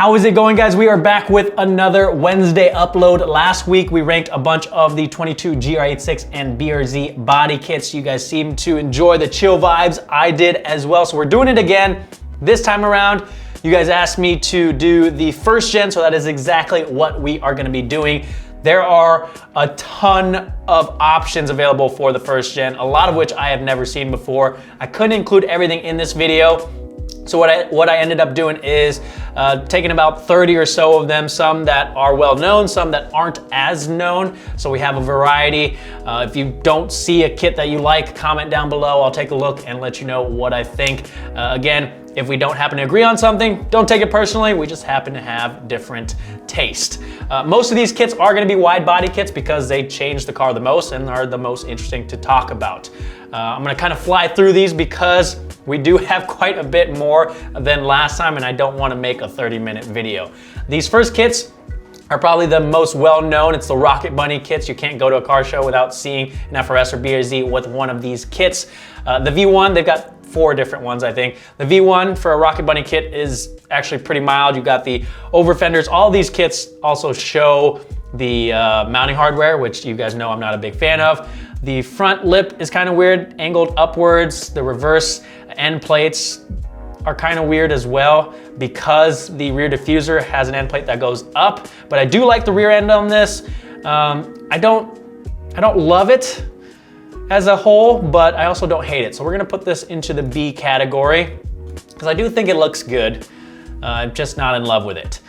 How is it going, guys? We are back with another Wednesday upload. Last week, we ranked a bunch of the 22 GR86 and BRZ body kits. You guys seem to enjoy the chill vibes. I did as well, so we're doing it again. This time around, you guys asked me to do the first gen, so that is exactly what we are gonna be doing. There are a ton of options available for the first gen, a lot of which I have never seen before. I couldn't include everything in this video. So what I ended up doing is taking about 30 or so of them, some that are well known, some that aren't as known. So we have a variety. If you don't see a kit that you like, comment down below. I'll take a look and let you know what I think. Again, if we don't happen to agree on something, don't take it personally. We just happen to have different taste. Most of these kits are gonna be wide body kits because they change the car the most and are the most interesting to talk about. I'm gonna kind of fly through these because we do have quite a bit more than last time and I don't wanna make a 30-minute video. These first kits are probably the most well-known. It's the Rocket Bunny kits. You can't go to a car show without seeing an FRS or BRZ with one of these kits. The V1, they've got 4 different ones, I think. The V1 for a Rocket Bunny kit is actually pretty mild. You've got the over fenders. All these kits also show the mounting hardware, which you guys know I'm not a big fan of. The front lip is kind of weird, angled upwards. The reverse end plates are kind of weird as well because the rear diffuser has an end plate that goes up, but I do like the rear end on this. I don't love it as a whole, but I also don't hate it. So we're gonna put this into the B category because I do think it looks good. I'm just not in love with it.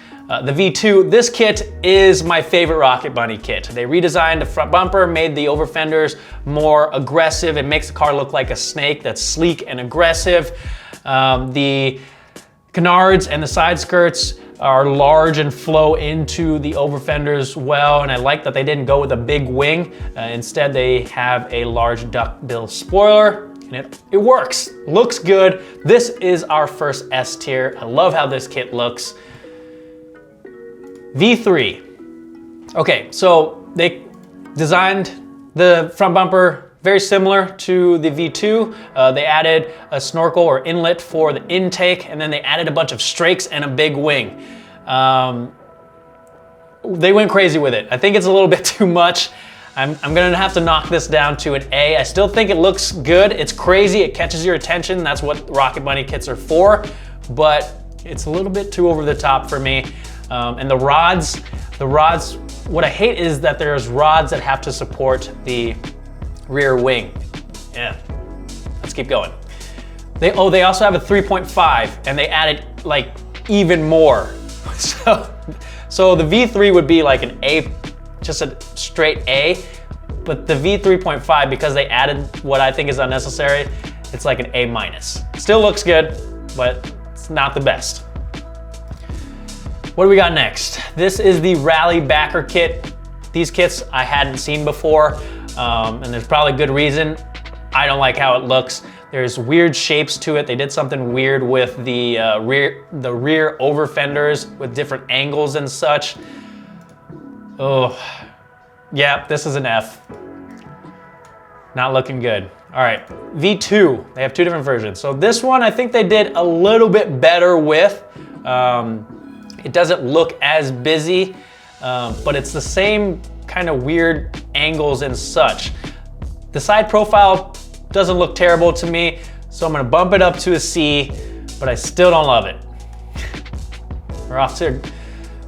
The V2, this kit is my favorite Rocket Bunny kit. They redesigned the front bumper, made the over fenders more aggressive. It makes the car look like a snake that's sleek and aggressive. The canards and the side skirts are large and flow into the over fenders well, and I like that they didn't go with a big wing. Instead, they have a large duckbill spoiler, and it works, looks good. This is our first S tier. I love how this kit looks. V3. Okay, so they designed the front bumper very similar to the V2. They added a snorkel or inlet for the intake, and then they added a bunch of strakes and a big wing. They went crazy with it. I think it's a little bit too much. I'm gonna have to knock this down to an A. I still think it looks good. It's crazy, it catches your attention. That's what Rocket Bunny kits are for, but it's a little bit too over the top for me. And the rods, what I hate is that there's rods that have to support the rear wing. Yeah, let's keep going. They also have a 3.5 and they added like even more. So the V3 would be like an A, just a straight A, but the V3.5, because they added what I think is unnecessary, it's like an A minus. Still looks good, but it's not the best. What do we got next? This is the Rally Backer kit. These kits I hadn't seen before, and there's probably good reason. I don't like how it looks. There's weird shapes to it. They did something weird with the rear over fenders with different angles and such. Oh, yeah, this is an F. Not looking good. All right, V2, they have 2 different versions. So this one I think they did a little bit better with. It doesn't look as busy, but it's the same kind of weird angles and such. The side profile doesn't look terrible to me, so I'm gonna bump it up to a C, but I still don't love it. We're off to,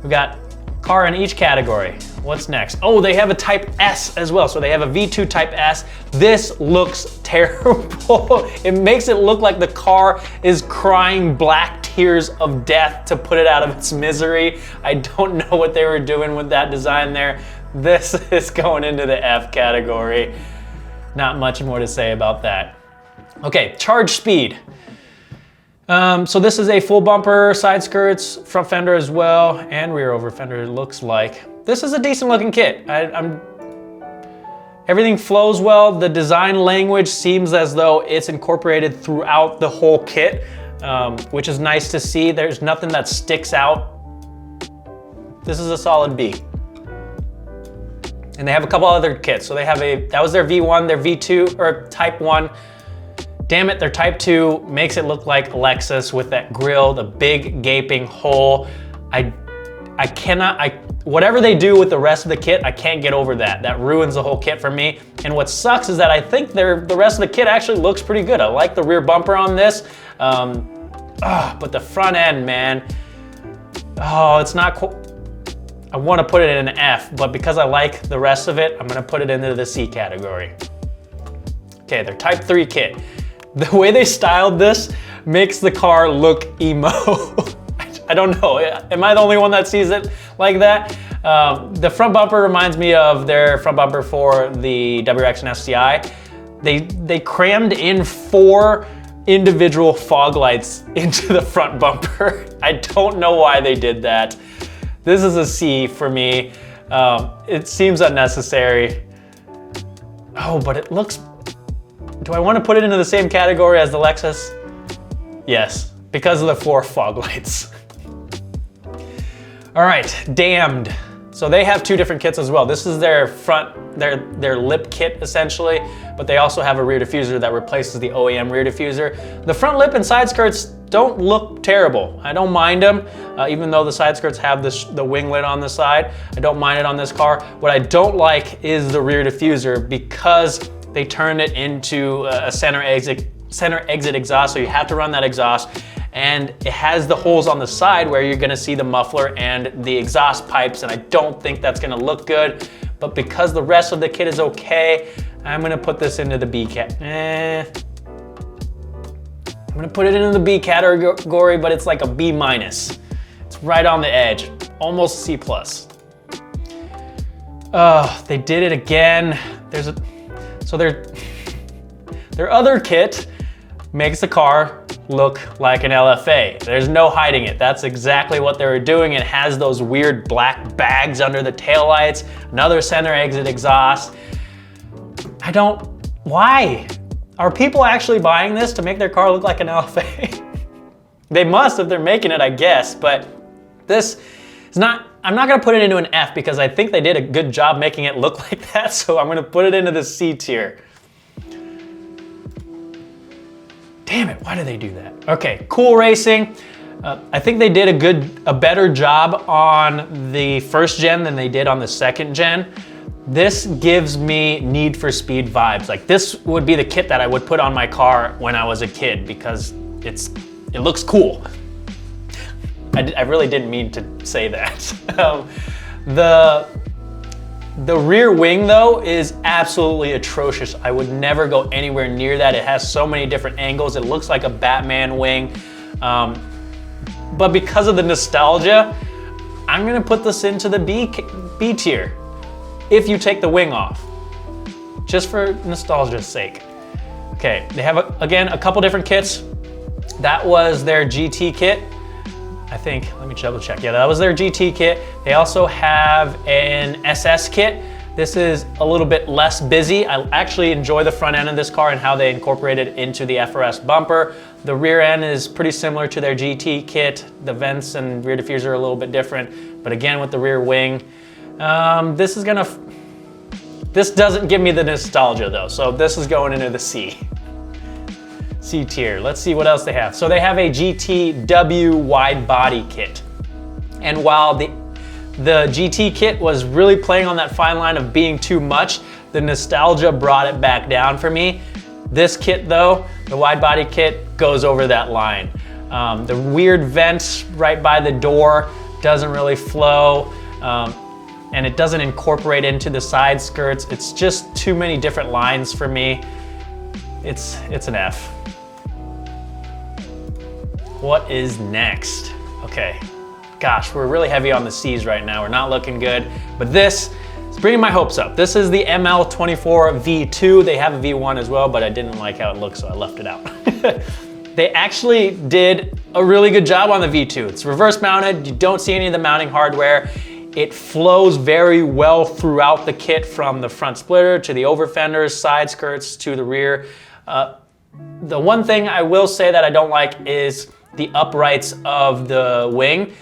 we got car in each category. What's next? Oh, they have a Type S as well. So they have a V2 Type S. This looks terrible. It makes it look like the car is crying black tears of death to put it out of its misery. I don't know what they were doing with that design there. This is going into the F category. Not much more to say about that. Okay, charge speed. So this is a full bumper, side skirts, front fender as well, and rear over fender, it looks like. This is a decent looking kit. Everything flows well. The design language seems as though it's incorporated throughout the whole kit, which is nice to see. There's nothing that sticks out. This is a solid B. And they have a couple other kits. So they have that was their V1, their V2, or Type 1. Damn it, their Type 2 makes it look like a Lexus with that grille, the big gaping hole. whatever they do with the rest of the kit, I can't get over that. That ruins the whole kit for me. And what sucks is that I think the rest of the kit actually looks pretty good. I like the rear bumper on this, but the front end, man, oh, it's not cool. I want to put it in an F, but because I like the rest of it, I'm gonna put it into the C category. Okay, their Type 3 kit. The way they styled this makes the car look emo. I don't know, am I the only one that sees it like that? The front bumper reminds me of their front bumper for the WRX and SCI. They crammed in 4 individual fog lights into the front bumper. I don't know why they did that. This is a C for me. It seems unnecessary. Oh, but it looks, do I want to put it into the same category as the Lexus? Yes, because of the 4 fog lights. All right, Damned. So they have 2 different kits as well. This is their front, their lip kit essentially, but they also have a rear diffuser that replaces the OEM rear diffuser. The front lip and side skirts don't look terrible. I don't mind them, even though the side skirts have the winglet on the side. I don't mind it on this car. What I don't like is the rear diffuser because they turned it into a center exit exhaust, so you have to run that exhaust. And it has the holes on the side where you're gonna see the muffler and the exhaust pipes, and I don't think that's gonna look good. But because the rest of the kit is okay, I'm gonna put this into the B cat. I'm gonna put it into the B category, but it's like a B minus. It's right on the edge, almost C plus. They did it again. So their other kit makes the car look like an LFA. There's no hiding it. That's exactly what they were doing. It has those weird black bags under the taillights, another center exit exhaust. Why? Are people actually buying this to make their car look like an LFA? They must if they're making it, I guess, but this is not, I'm not gonna put it into an F because I think they did a good job making it look like that, so I'm gonna put it into the C tier. Damn it, why do they do that? Okay, Cool Racing. I think they did a better job on the first gen than they did on the second gen. This gives me Need for Speed vibes. Like this would be the kit that I would put on my car when I was a kid because it looks cool. I really didn't mean to say that. The rear wing though is absolutely atrocious. I would never go anywhere near that. It has so many different angles. It looks like a Batman wing. But because of the nostalgia, I'm gonna put this into the B tier if you take the wing off, just for nostalgia's sake. Okay, they have, again, a couple different kits. That was their GT kit. I think, let me double check. Yeah, that was their GT kit. They also have an SS kit. This is a little bit less busy. I actually enjoy the front end of this car and how they incorporate it into the FRS bumper. The rear end is pretty similar to their GT kit. The vents and rear diffuser are a little bit different, but again, with the rear wing. This doesn't give me the nostalgia though, so this is going into the C tier. Let's see what else they have. So they have a GTW Widebody Kit. And while the GT kit was really playing on that fine line of being too much, the nostalgia brought it back down for me. This kit though, the Widebody Kit, goes over that line. The weird vents right by the door doesn't really flow, and it doesn't incorporate into the side skirts. It's just too many different lines for me. It's an F. What is next? Okay, gosh, we're really heavy on the C's right now. We're not looking good, but this is bringing my hopes up. This is the ML24 V2. They have a V1 as well, but I didn't like how it looked, so I left it out. They actually did a really good job on the V2. It's reverse mounted. You don't see any of the mounting hardware. It flows very well throughout the kit, from the front splitter to the over fenders, side skirts to the rear. The one thing I will say that I don't like is the uprights of the wing.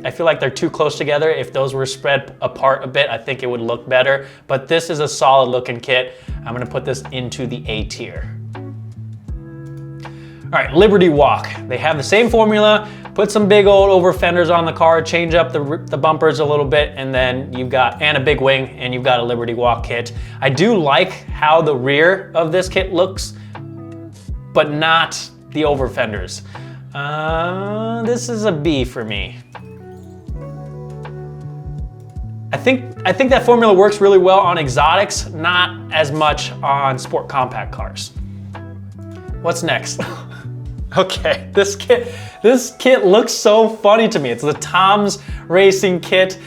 I feel like they're too close together. If those were spread apart a bit, I think it would look better. But this is a solid looking kit. I'm gonna put this into the A tier. All right, Liberty Walk. They have the same formula, put some big old over fenders on the car, change up the bumpers a little bit, and then you've got, and a big wing, and you've got a Liberty Walk kit. I do like how the rear of this kit looks, but not the over fenders. This is a B for me. I think that formula works really well on exotics, not as much on sport compact cars. What's next? Okay, this kit looks so funny to me. It's the Tom's Racing kit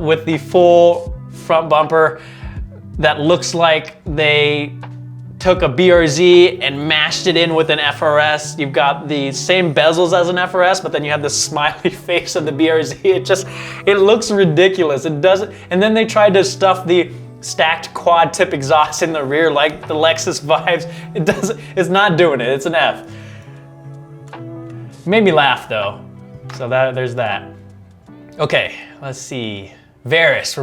with the full front bumper that looks like they took a BRZ and mashed it in with an FRS. You've got the same bezels as an FRS, but then you have the smiley face of the BRZ. It looks ridiculous. It doesn't, and then they tried to stuff the stacked quad tip exhaust in the rear like the Lexus Vibes. It's not doing it, it's an F. Made me laugh though, so there's that. Okay, let's see. Varis,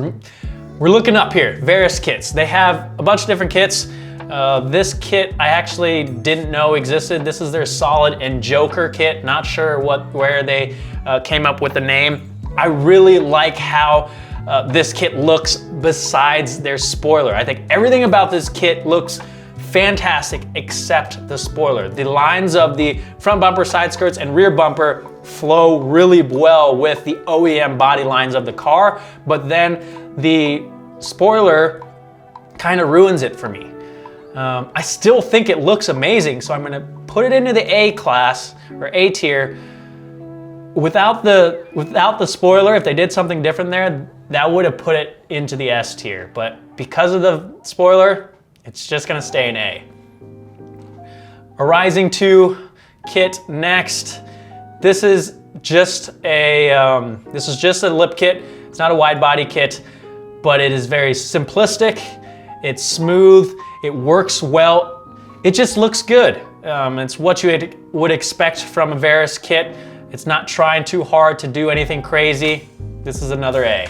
we're looking up here. Varis kits. They have a bunch of different kits. This kit I actually didn't know existed. This is their Solid and Joker kit. Not sure where they came up with the name. I really like how this kit looks besides their spoiler. I think everything about this kit looks fantastic except the spoiler. The lines of the front bumper, side skirts, and rear bumper flow really well with the OEM body lines of the car, but then the spoiler kind of ruins it for me. I still think it looks amazing, so I'm gonna put it into the A class, or A tier. Without the spoiler, if they did something different there, that would have put it into the S tier, but because of the spoiler, it's just gonna stay in A. A Rising 2 kit next. This is just a lip kit. It's not a wide body kit, but it is very simplistic. It's smooth. It works well. It just looks good. It's what you would expect from a Varis kit. It's not trying too hard to do anything crazy. This is another A.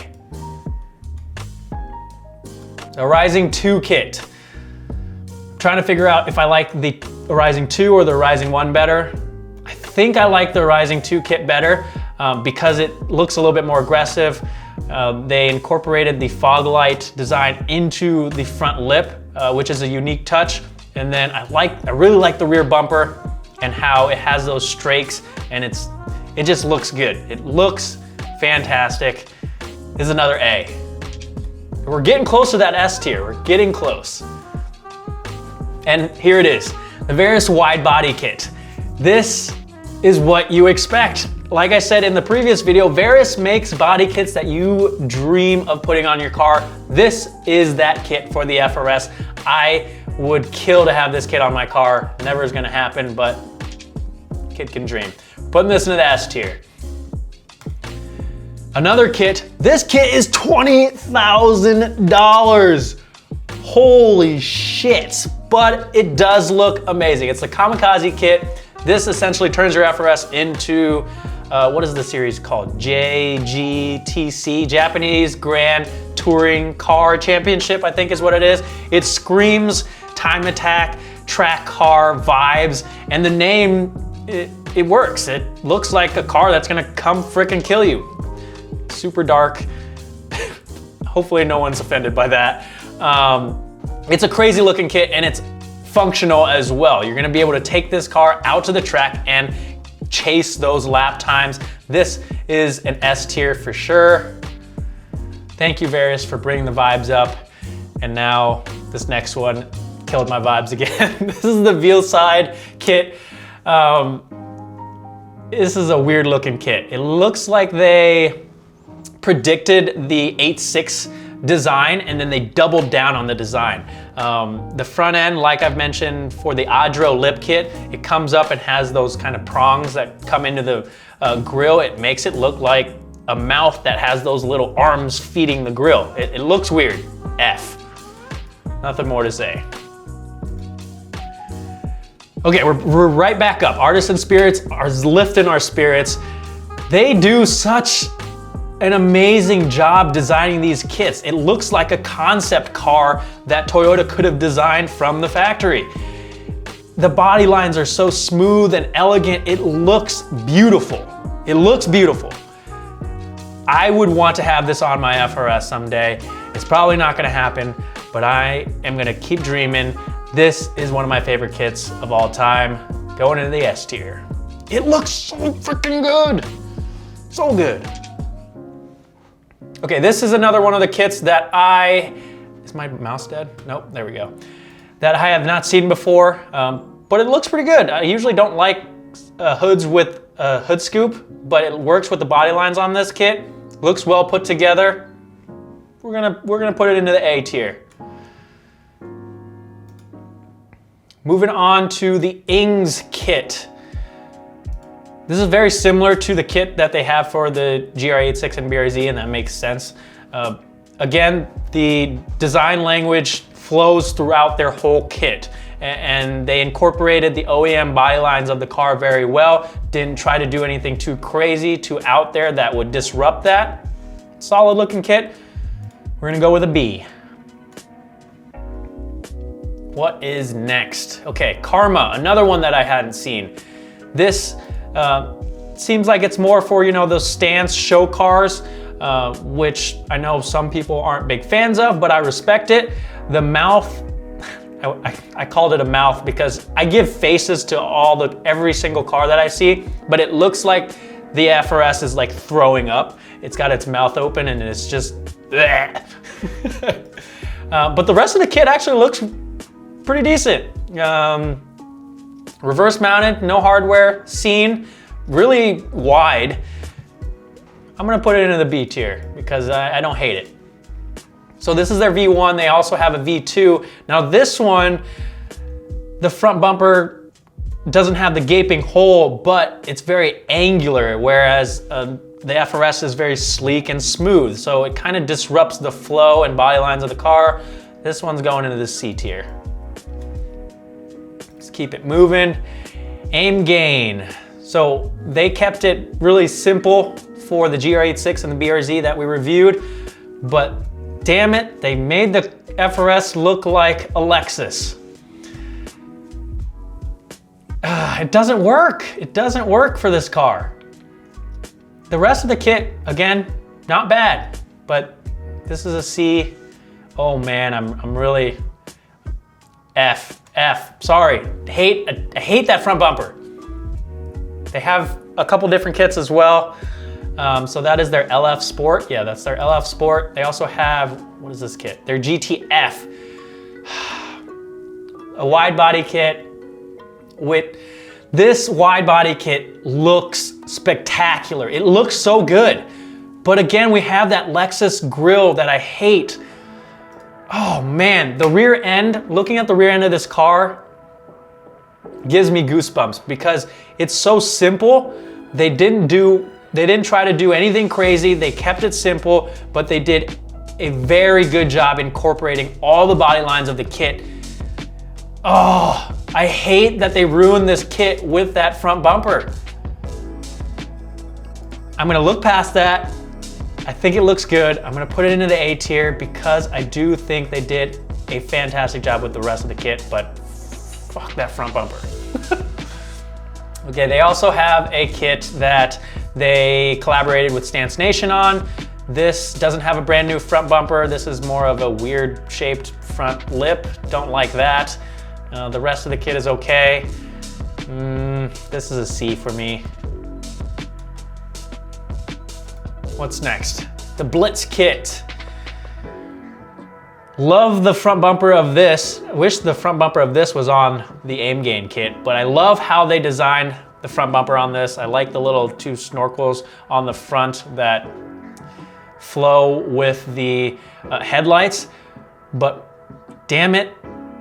A Rising 2 kit. Trying to figure out if I like the Rising 2 or the Rising 1 better. I think I like the Rising 2 kit better because it looks a little bit more aggressive. They incorporated the fog light design into the front lip, which is a unique touch. And then I really like the rear bumper and how it has those strakes, and it just looks good. It looks fantastic. This is another A. We're getting close to that S tier. We're getting close. And here it is, the Varis Widebody Kit. This is what you expect. Like I said in the previous video, Varis makes body kits that you dream of putting on your car. This is that kit for the FRS. I would kill to have this kit on my car. Never is gonna happen, but kid can dream. Putting this into the S tier. Another kit, this kit is $20,000. Holy shit, but it does look amazing. It's the Kamikaze kit. This essentially turns your FRS into, what is the series called? JGTC, Japanese Grand Touring Car Championship, I think is what it is. It screams time attack, track car vibes, and the name, it works. It looks like a car that's gonna come frickin' kill you. Super dark. Hopefully no one's offended by that. It's a crazy looking kit and it's functional as well. You're gonna be able to take this car out to the track and chase those lap times. This is an S tier for sure. Thank you, Varis, for bringing the vibes up. And now this next one killed my vibes again. This is the Veilside kit. This is a weird looking kit. It looks like they predicted the 8.6 design and then they doubled down on the design. The front end, like I've mentioned for the Adro lip kit, it comes up and has those kind of prongs that come into the grill. It makes it look like a mouth that has those little arms feeding the grill. It looks weird. F. Nothing more to say. Okay, we're right back up. Artisan Spirits are lifting our spirits. They do such an amazing job designing these kits. It looks like a concept car that Toyota could have designed from the factory. the body lines are so smooth and elegant. It looks beautiful. It looks beautiful. I would want to have this on my FRS someday. It's probably not gonna happen, but I am gonna keep dreaming. This is one of my favorite kits of all time, going into the S tier. It looks so freaking good. So good. Okay, this is another one of the kits that is my mouse dead? Nope, there we go. That I have not seen before, but it looks pretty good. I usually don't like hoods with a hood scoop, but it works with the body lines on this kit. Looks well put together. We're gonna put it into the A tier. Moving on to the Ings kit. This is very similar to the kit that they have for the GR86 and BRZ, and that makes sense. Again, the design language flows throughout their whole kit, and they incorporated the OEM body lines of the car very well. Didn't try to do anything too crazy, too out there that would disrupt that. Solid looking kit. We're gonna go with a B. What is next? Okay, Karma, another one that I hadn't seen. This seems like it's more for, you know, those stance show cars, which I know some people aren't big fans of, but I respect it. The mouth, I called it a mouth because I give faces to every single car that I see, but it looks like the FRS is like throwing up. It's got its mouth open and it's just, but the rest of the kit actually looks pretty decent. Reverse mounted, no hardware, seen, really wide. I'm gonna put it into the B tier because I don't hate it. So this is their V1. They also have a V2. Now this one, the front bumper doesn't have the gaping hole, but it's very angular, whereas the FRS is very sleek and smooth. So it kind of disrupts the flow and body lines of the car. This one's going into the C tier. Let's keep it moving. Aimgain. So they kept it really simple for the GR86 and the BRZ that we reviewed, but damn it, they made the FRS look like a Lexus. It doesn't work. It doesn't work for this car. The rest of the kit, again, not bad, but this is a C. Oh man, I'm really F, sorry. I hate that front bumper. They have a couple different kits as well. So that is their LF Sport. Yeah, that's their LF Sport. They also have, what is this kit? Their GTF. A wide body kit. With this wide body kit looks spectacular. It looks so good. But again, we have that Lexus grille that I hate. Oh man, the rear end, looking at the rear end of this car gives me goosebumps because it's so simple. They didn't try to do anything crazy. They kept it simple, but they did a very good job incorporating all the body lines of the kit. Oh, I hate that they ruined this kit with that front bumper. I'm gonna look past that. I think it looks good. I'm gonna put it into the A tier because I do think they did a fantastic job with the rest of the kit, but fuck that front bumper. Okay, they also have a kit that they collaborated with Stance Nation on. This doesn't have a brand new front bumper. This is more of a weird shaped front lip. Don't like that. The rest of the kit is okay. This is a C for me. What's next? The Blitz kit. Love the front bumper of this. Wish the front bumper of this was on the Aimgain kit, but I love how they designed the front bumper on this. I like the little two snorkels on the front that flow with the headlights, but damn it,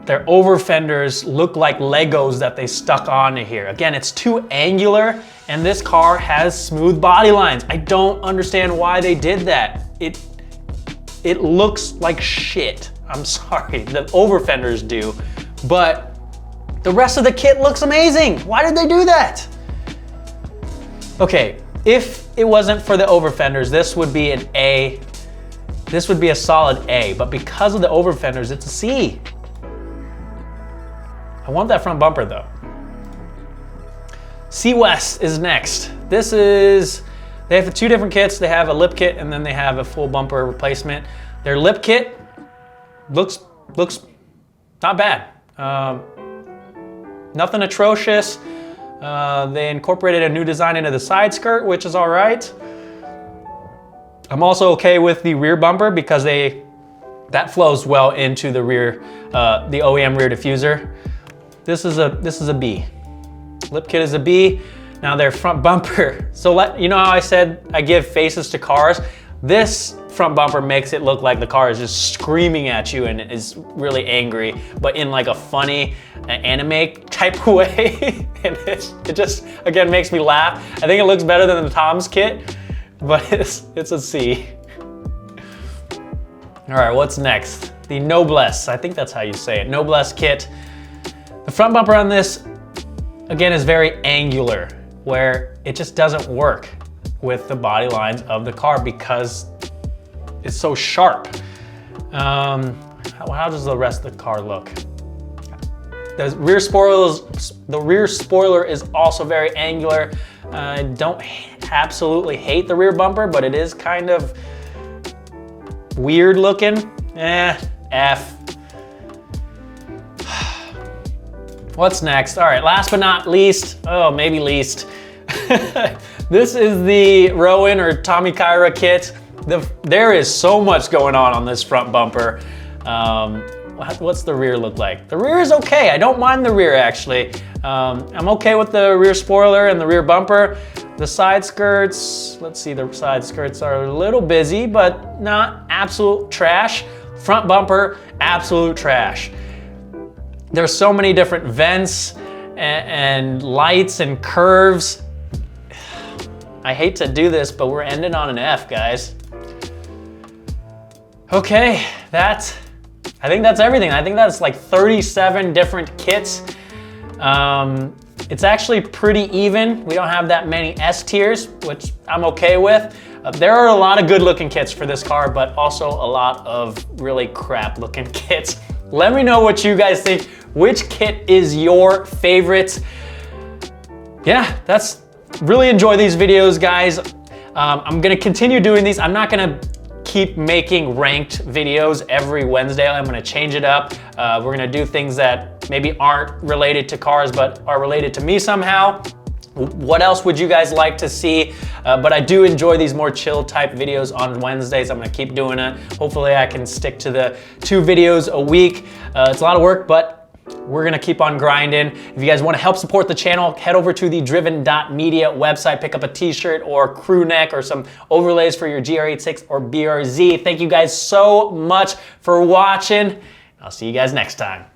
their over fenders look like Legos that they stuck onto here. Again, it's too angular, and this car has smooth body lines. I don't understand why they did that. It looks like shit. I'm sorry, the over fenders do, but the rest of the kit looks amazing. Why did they do that? Okay, if it wasn't for the over fenders, this would be an A. This would be a solid A, but because of the over fenders, it's a C. I want that front bumper though. C-West is next. This is, they have two different kits. They have a lip kit and then they have a full bumper replacement. Their lip kit looks not bad. Nothing atrocious. They incorporated a new design into the side skirt, which is all right. I'm also okay with the rear bumper because that flows well into the rear, the OEM rear diffuser. This is a B. Lip kit is a B. Now their front bumper. So you know how I said I give faces to cars? This front bumper makes it look like the car is just screaming at you and is really angry, but in like a funny anime type way. And it just, again, makes me laugh. I think it looks better than the Tom's kit, but it's a C. All right, what's next? The Noblesse, I think that's how you say it, Noblesse kit. The front bumper on this, again, is very angular, where it just doesn't work with the body lines of the car because it's so sharp. How does the rest of the car look? The rear spoiler is also very angular. I don't absolutely hate the rear bumper, but it is kind of weird looking. F. What's next? All right, last but not least, oh, maybe least. This is the Rowan or Tommy Kyra kit. There is so much going on this front bumper. What's the rear look like? The rear is okay. I don't mind the rear actually. I'm okay with the rear spoiler and the rear bumper. The side skirts, let's see, the side skirts are a little busy, but not absolute trash. Front bumper, absolute trash. There's so many different vents and lights and curves. I hate to do this, but we're ending on an F, guys. Okay, I think that's everything. I think that's like 37 different kits. It's actually pretty even. We don't have that many S tiers, which I'm okay with. There are a lot of good looking kits for this car, but also a lot of really crap looking kits. Let me know what you guys think. Which kit is your favorite? Yeah, really enjoy these videos, guys. I'm gonna continue doing these. I'm not gonna keep making ranked videos every Wednesday. I'm gonna change it up. We're gonna do things that maybe aren't related to cars, but are related to me somehow. What else would you guys like to see? But I do enjoy these more chill type videos on Wednesdays. I'm gonna keep doing it. Hopefully I can stick to the 2 videos a week. It's a lot of work, but we're gonna keep on grinding. If you guys wanna help support the channel, head over to the driven.media website, pick up a t-shirt or crew neck or some overlays for your GR86 or BRZ. Thank you guys so much for watching. I'll see you guys next time.